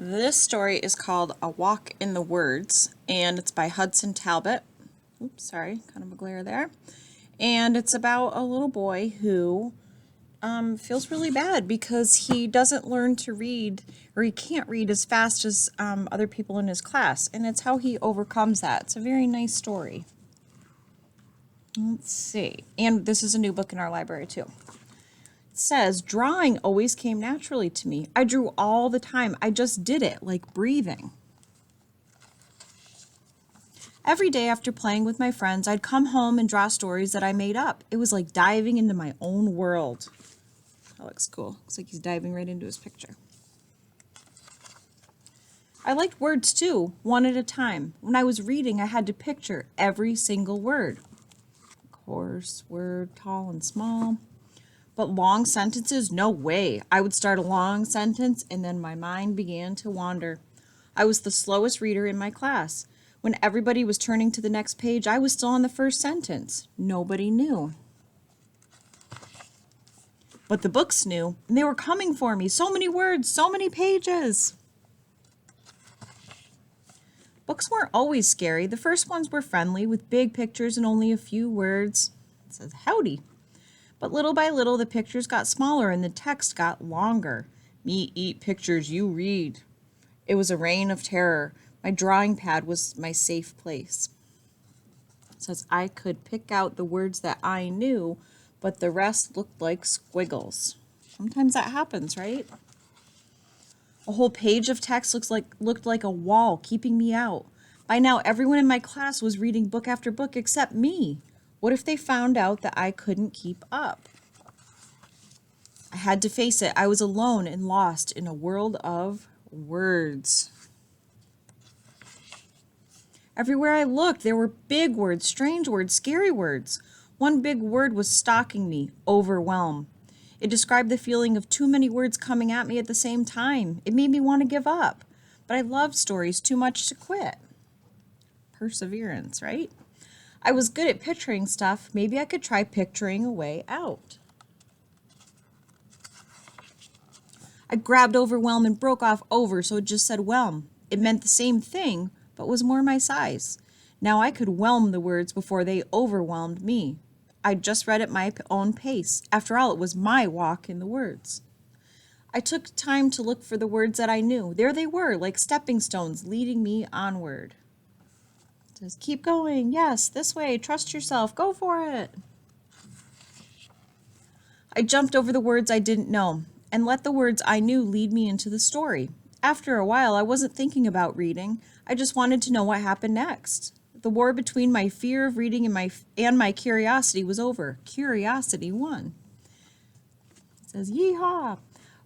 This story is called A Walk in the Words, and it's by Hudson Talbot. Oops, sorry, kind of a glare there. And it's about a little boy who feels really bad because he doesn't learn to read, or he can't read as fast as other people in his class, and it's how he overcomes that. It's a very nice story. Let's see. And this is a new book in our library, too. It says, drawing always came naturally to me. I drew all the time. I just did it, like breathing. Every day after playing with my friends, I'd come home and draw stories that I made up. It was like diving into my own world. That looks cool. Looks like he's diving right into his picture. I liked words too, one at a time. When I was reading, I had to picture every single word. Coarse, word, tall and small. But long sentences, no way. I would start a long sentence and then my mind began to wander. I was the slowest reader in my class. When everybody was turning to the next page, I was still on the first sentence. Nobody knew. But the books knew, and they were coming for me. So many words, so many pages. Books weren't always scary. The first ones were friendly, with big pictures and only a few words. It says, howdy. But little by little, the pictures got smaller and the text got longer. Me eat pictures, you read. It was a reign of terror. My drawing pad was my safe place. It says I could pick out the words that I knew, but the rest looked like squiggles. Sometimes that happens, right? A whole page of text looked like a wall keeping me out. By now, everyone in my class was reading book after book except me. What if they found out that I couldn't keep up? I had to face it. I was alone and lost in a world of words. Everywhere I looked, there were big words, strange words, scary words. One big word was stalking me, overwhelm. It described the feeling of too many words coming at me at the same time. It made me want to give up. But I loved stories too much to quit. Perseverance, right? I was good at picturing stuff. Maybe I could try picturing a way out. I grabbed overwhelm and broke off over, so it just said whelm. It meant the same thing, but was more my size. Now I could whelm the words before they overwhelmed me. I just read at my own pace. After all, it was my walk in the words. I took time to look for the words that I knew. There they were, like stepping stones leading me onward. It says, keep going. Yes, this way. Trust yourself. Go for it. I jumped over the words I didn't know and let the words I knew lead me into the story. After a while, I wasn't thinking about reading. I just wanted to know what happened next. The war between my fear of reading and my curiosity was over. Curiosity won. It says, yeehaw!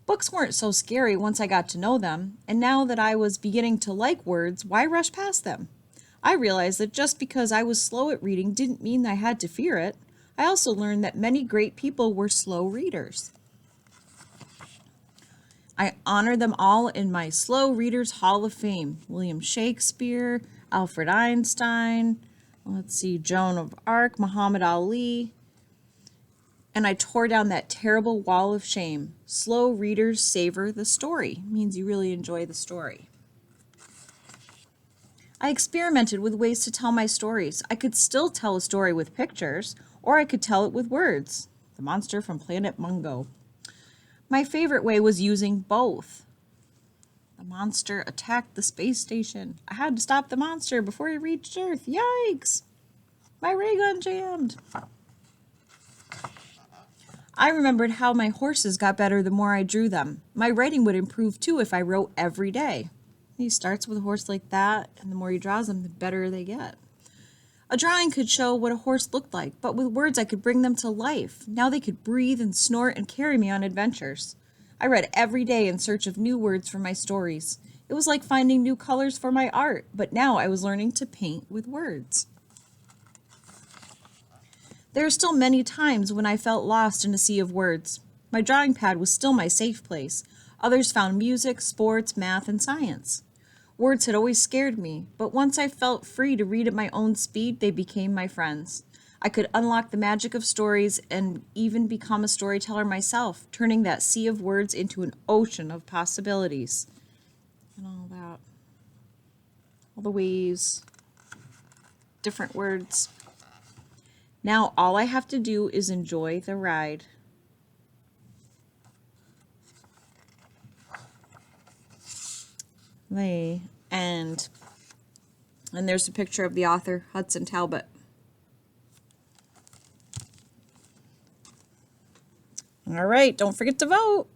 Books weren't so scary once I got to know them, and now that I was beginning to like words, why rush past them? I realized that just because I was slow at reading didn't mean I had to fear it. I also learned that many great people were slow readers. I honor them all in my Slow Readers Hall of Fame. William Shakespeare, Alfred Einstein, Joan of Arc, Muhammad Ali. And I tore down that terrible wall of shame. Slow readers savor the story. It means you really enjoy the story. I experimented with ways to tell my stories. I could still tell a story with pictures, or I could tell it with words. The monster from Planet Mungo. My favorite way was using both. The monster attacked the space station. I had to stop the monster before he reached Earth. Yikes! My ray gun jammed. I remembered how my horses got better the more I drew them. My writing would improve too if I wrote every day. He starts with a horse like that, and the more he draws them, the better they get. A drawing could show what a horse looked like, but with words I could bring them to life. Now they could breathe and snort and carry me on adventures. I read every day in search of new words for my stories. It was like finding new colors for my art, but now I was learning to paint with words. There are still many times when I felt lost in a sea of words. My drawing pad was still my safe place. Others found music, sports, math, and science. Words had always scared me, but once I felt free to read at my own speed, they became my friends. I could unlock the magic of stories and even become a storyteller myself, turning that sea of words into an ocean of possibilities. and all that. All the ways, different words. Now all I have to do is enjoy the ride. And there's a picture of the author, Hudson Talbot. All right, don't forget to vote.